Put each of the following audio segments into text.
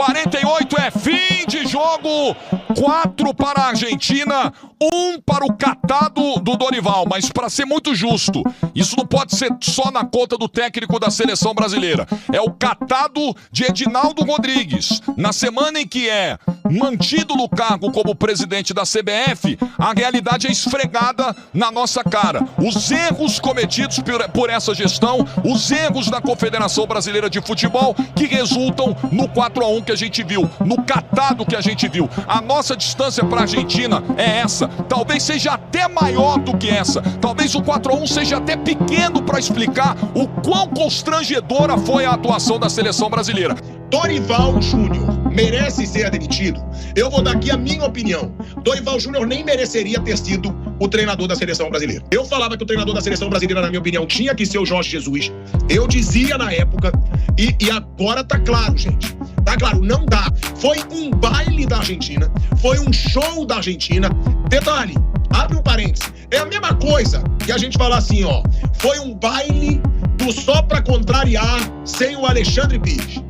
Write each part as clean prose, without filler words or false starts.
48 é fim de jogo. 4 para a Argentina, 1 para o catado do Dorival. Mas para ser muito justo, isso não pode ser só na conta do técnico da seleção brasileira. É o catado de Edinaldo Rodrigues. Na semana em que é mantido no cargo como presidente da CBF, a realidade é esfregada na nossa cara. Os erros cometidos por essa gestão, os erros da Confederação Brasileira de Futebol, que resultam no 4-1 que a gente viu, no catado que a gente viu. A nossa distância para a Argentina é essa. Talvez seja até maior do que essa. Talvez o 4-1 seja até pequeno para explicar o quão constrangedora foi a atuação da seleção brasileira. Dorival Júnior merece ser demitido? Eu vou dar aqui a minha opinião. Dorival Júnior nem mereceria ter sido o treinador da seleção brasileira. Eu falava que o treinador da seleção brasileira, na minha opinião, tinha que ser o Jorge Jesus. Eu dizia na época, e agora tá claro, gente. Tá claro, não dá. Foi um baile da Argentina, foi um show da Argentina. Detalhe, abre um parêntese, é a mesma coisa que a gente falar assim, ó, foi um baile do só pra contrariar sem o Alexandre Pires.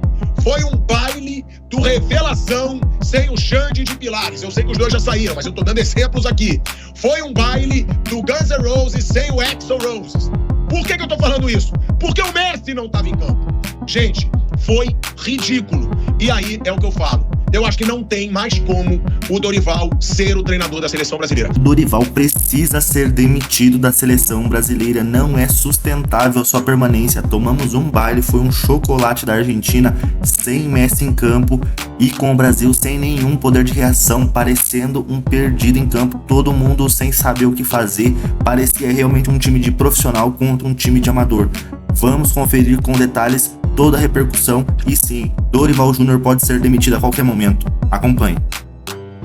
Foi um baile do Revelação sem o Xande de Pilares. Eu sei que os dois já saíram, mas eu tô dando exemplos aqui. Foi um baile do Guns N' Roses sem o Axl Rose. Por que eu tô falando isso? Porque o Messi não tava em campo. Gente, foi ridículo. E aí é o que eu falo. Eu acho que não tem mais como o Dorival ser o treinador da seleção brasileira. Dorival precisa ser demitido da seleção brasileira. Não é sustentável sua permanência. Tomamos um baile, foi um chocolate da Argentina sem Messi em campo e com o Brasil sem nenhum poder de reação, parecendo um perdido em campo. Todo mundo sem saber o que fazer. Parecia realmente um time de profissional contra um time de amador. Vamos conferir com detalhes toda a repercussão e sim, Dorival Júnior pode ser demitido a qualquer momento. Acompanhe.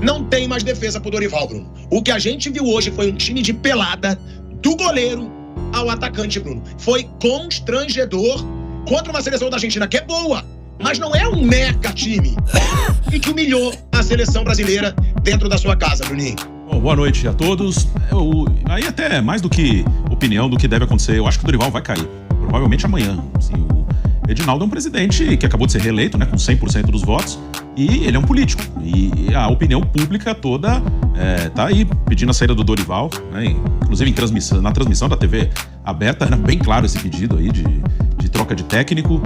Não tem mais defesa pro Dorival, Bruno. O que a gente viu hoje foi um time de pelada do goleiro ao atacante, Bruno. Foi constrangedor contra uma seleção da Argentina que é boa, mas não é um mega time e que humilhou a seleção brasileira dentro da sua casa, Bruninho. Bom, boa noite a todos. Aí até mais do que opinião do que deve acontecer, eu acho que o Dorival vai cair. Provavelmente amanhã. Assim, o Edinaldo é um presidente que acabou de ser reeleito, né, com 100% dos votos, e ele é um político. E a opinião pública toda tá aí pedindo a saída do Dorival, né, inclusive na transmissão da TV aberta era bem claro esse pedido aí de troca de técnico,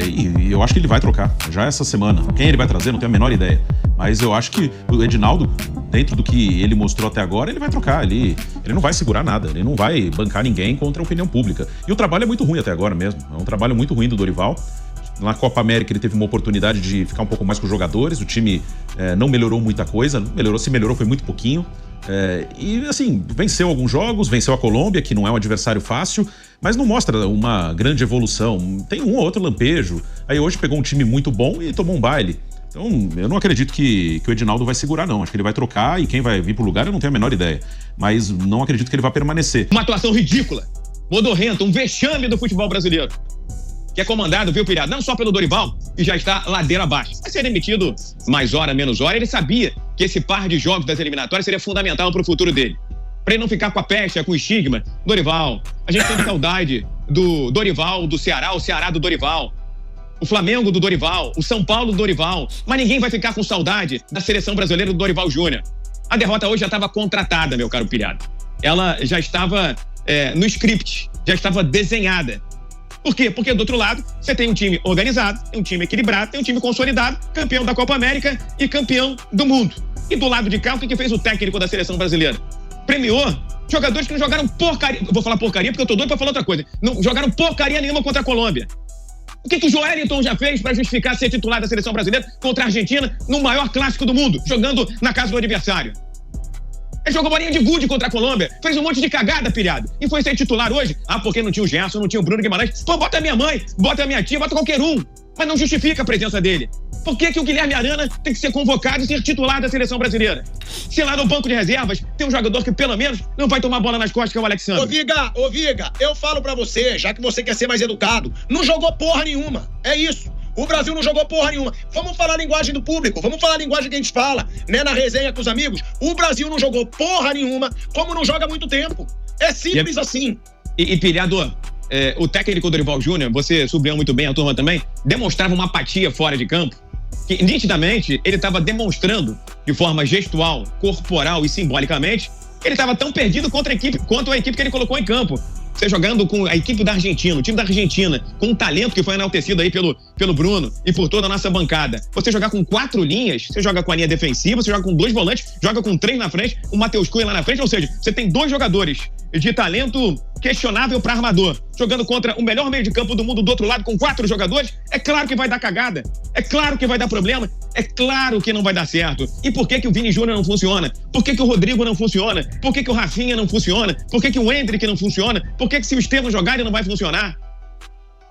e eu acho que ele vai trocar já essa semana. Quem ele vai trazer, não tenho a menor ideia. Mas eu acho que o Edinaldo, dentro do que ele mostrou até agora, ele vai trocar. Ele não vai segurar nada, ele não vai bancar ninguém contra a opinião pública. E o trabalho é muito ruim até agora mesmo. É um trabalho muito ruim do Dorival. Na Copa América ele teve uma oportunidade de ficar um pouco mais com os jogadores. O time não melhorou muita coisa. Se melhorou foi muito pouquinho. E assim, venceu alguns jogos, venceu a Colômbia, que não é um adversário fácil, mas não mostra uma grande evolução. Tem um ou outro lampejo. Aí hoje pegou um time muito bom e tomou um baile. Então, eu não acredito que o Edinaldo vai segurar, não. Acho que ele vai trocar e quem vai vir pro lugar eu não tenho a menor ideia. Mas não acredito que ele vai permanecer. Uma atuação ridícula, modorrenta, um vexame do futebol brasileiro. Que é comandado, viu, Pirata, não só pelo Dorival, que já está ladeira abaixo. Vai ser demitido mais hora, menos hora. Ele sabia que esse par de jogos das eliminatórias seria fundamental para o futuro dele. Para ele não ficar com a pecha, com o estigma. Dorival, a gente tem saudade do Dorival do Ceará, o Ceará do Dorival. O Flamengo do Dorival, o São Paulo do Dorival, mas ninguém vai ficar com saudade da seleção brasileira do Dorival Júnior. A derrota hoje já estava contratada, meu caro Pirata. Ela já estava no script, já estava desenhada. Por quê? Porque do outro lado, você tem um time organizado, tem um time equilibrado, tem um time consolidado, campeão da Copa América e campeão do mundo. E do lado de cá, o que fez o técnico da seleção brasileira? Premiou jogadores que não jogaram porcaria. Vou falar porcaria porque eu tô doido pra falar outra coisa. Não jogaram porcaria nenhuma contra a Colômbia. O que o Joelinton já fez para justificar ser titular da seleção brasileira contra a Argentina no maior clássico do mundo, jogando na casa do adversário? Ele jogou bolinha de gude contra a Colômbia, fez um monte de cagada, pilhado. E foi ser titular hoje? Porque não tinha o Gerson, não tinha o Bruno Guimarães. Pô, bota a minha mãe, bota a minha tia, bota qualquer um. Mas não justifica a presença dele. Por que o Guilherme Arana tem que ser convocado e ser titular da seleção brasileira? Se lá no banco de reservas tem um jogador que pelo menos não vai tomar bola nas costas, que é o Alexandre. Ô Viga, eu falo pra você, já que você quer ser mais educado, não jogou porra nenhuma. É isso. O Brasil não jogou porra nenhuma. Vamos falar a linguagem do público, vamos falar a linguagem que a gente fala, né, na resenha com os amigos. O Brasil não jogou porra nenhuma, como não joga há muito tempo. É simples assim. E pilhado, o técnico Dorival Júnior, você sublinhou muito bem, a turma também, demonstrava uma apatia fora de campo. que nitidamente ele estava demonstrando de forma gestual, corporal e simbolicamente que ele estava tão perdido quanto a equipe que ele colocou em campo. Você jogando com a equipe da Argentina, o time da Argentina, com um talento que foi enaltecido aí pelo Bruno e por toda a nossa bancada. Você jogar com 4 linhas, você joga com a linha defensiva, você joga com 2 volantes, joga com 3 na frente, o Matheus Cunha lá na frente, ou seja, você tem 2 jogadores de talento questionável para armador, jogando contra o melhor meio de campo do mundo do outro lado com 4 jogadores, é claro que vai dar cagada, é claro que vai dar problema, é claro que não vai dar certo. E por que o Vini Júnior não funciona? Por que o Rodrigo não funciona? Por que o Rafinha não funciona? Por que o Endrick não funciona? Por que se o Estevão jogar ele não vai funcionar?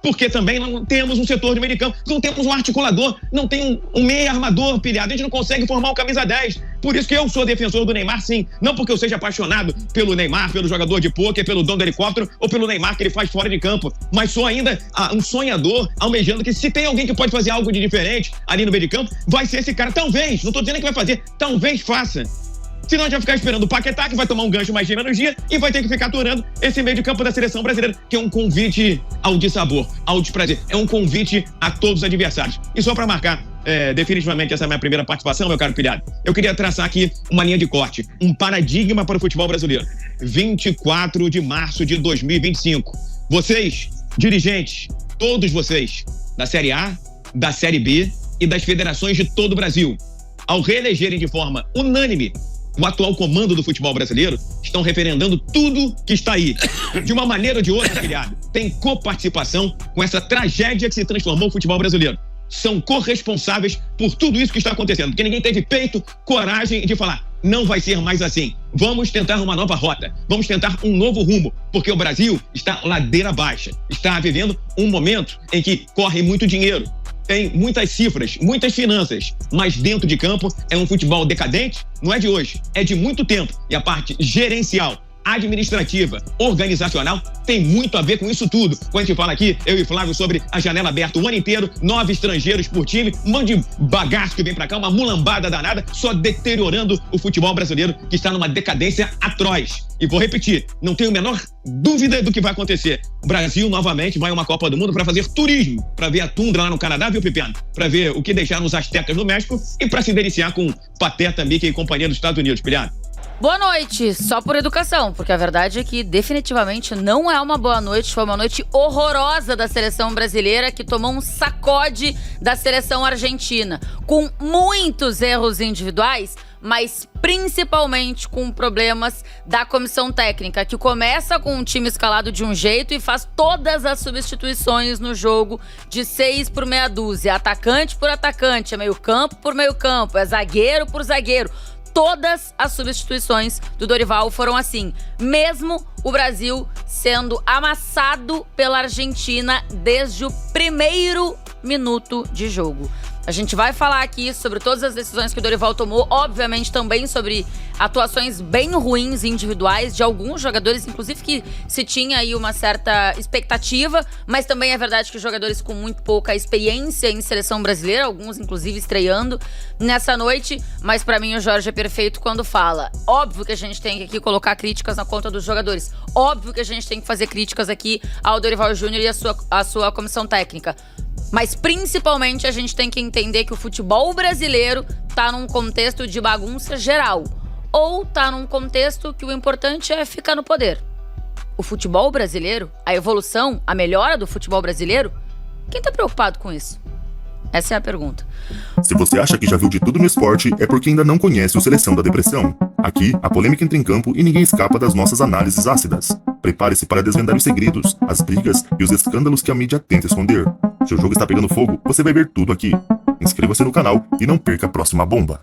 Porque também não temos um setor de meio de campo, não temos um articulador, não tem um meio armador pilhado, a gente não consegue formar um camisa 10. Por isso que eu sou defensor do Neymar, sim. Não porque eu seja apaixonado pelo Neymar, pelo jogador de pôquer, pelo dono do helicóptero ou pelo Neymar que ele faz fora de campo, mas sou ainda um sonhador, almejando que se tem alguém que pode fazer algo de diferente ali no meio de campo, vai ser esse cara. Talvez, não estou dizendo que vai fazer, talvez faça. Senão a gente vai ficar esperando o Paquetá, que vai tomar um gancho mais de menos dia, e vai ter que ficar aturando esse meio de campo da seleção brasileira, que é um convite ao dissabor, ao desprazer. É um convite a todos os adversários. E só para marcar definitivamente essa minha primeira participação, meu caro pilhado, eu queria traçar aqui uma linha de corte, um paradigma para o futebol brasileiro. 24 de março de 2025. Vocês, dirigentes, todos vocês, da Série A, da Série B e das federações de todo o Brasil, ao reelegerem de forma unânime o atual comando do futebol brasileiro, estão referendando tudo que está aí. De uma maneira ou de outra, filiado, tem coparticipação com essa tragédia que se transformou o futebol brasileiro. São corresponsáveis por tudo isso que está acontecendo, porque ninguém teve peito, coragem de falar, não vai ser mais assim. Vamos tentar uma nova rota, vamos tentar um novo rumo, porque o Brasil está ladeira baixa, está vivendo um momento em que corre muito dinheiro, tem muitas cifras, muitas finanças, mas dentro de campo é um futebol decadente, não é de hoje, é de muito tempo. E a parte gerencial, administrativa, organizacional, tem muito a ver com isso tudo. Quando a gente fala aqui, eu e Flávio, sobre a janela aberta o ano inteiro, 9 estrangeiros por time, um monte de bagaço que vem pra cá, uma mulambada danada, só deteriorando o futebol brasileiro, que está numa decadência atroz. E vou repetir, não tenho a menor dúvida do que vai acontecer. O Brasil novamente vai a uma Copa do Mundo para fazer turismo, para ver a tundra lá no Canadá, viu, Pipiano? Para ver o que deixaram os astecas no México e para se deliciar com Pateta, Mickey e companhia dos Estados Unidos, Pipiano. Boa noite, só por educação, porque a verdade é que definitivamente não é uma boa noite, foi uma noite horrorosa da seleção brasileira, que tomou um sacode da seleção argentina, com muitos erros individuais, mas principalmente com problemas da comissão técnica, que começa com um time escalado de um jeito e faz todas as substituições no jogo de 6 por meia dúzia, atacante por atacante, é meio campo por meio campo, é zagueiro por zagueiro. Todas as substituições do Dorival foram assim, mesmo o Brasil sendo amassado pela Argentina desde o primeiro minuto de jogo. A gente vai falar aqui sobre todas as decisões que o Dorival tomou, obviamente também sobre atuações bem ruins individuais de alguns jogadores, inclusive que se tinha aí uma certa expectativa, mas também é verdade que jogadores com muito pouca experiência em seleção brasileira, alguns inclusive estreando nessa noite, mas pra mim o Jorge é perfeito quando fala. Óbvio que a gente tem que aqui colocar críticas na conta dos jogadores, óbvio que a gente tem que fazer críticas aqui ao Dorival Júnior e a sua comissão técnica. Mas principalmente a gente tem que entender que o futebol brasileiro tá num contexto de bagunça geral. Ou tá num contexto que o importante é ficar no poder. O futebol brasileiro, a evolução, a melhora do futebol brasileiro, quem tá preocupado com isso? Essa é a pergunta. Se você acha que já viu de tudo no esporte, é porque ainda não conhece o Seleção da Depressão. Aqui, a polêmica entra em campo e ninguém escapa das nossas análises ácidas. Prepare-se para desvendar os segredos, as brigas e os escândalos que a mídia tenta esconder. Se o jogo está pegando fogo, você vai ver tudo aqui. Inscreva-se no canal e não perca a próxima bomba.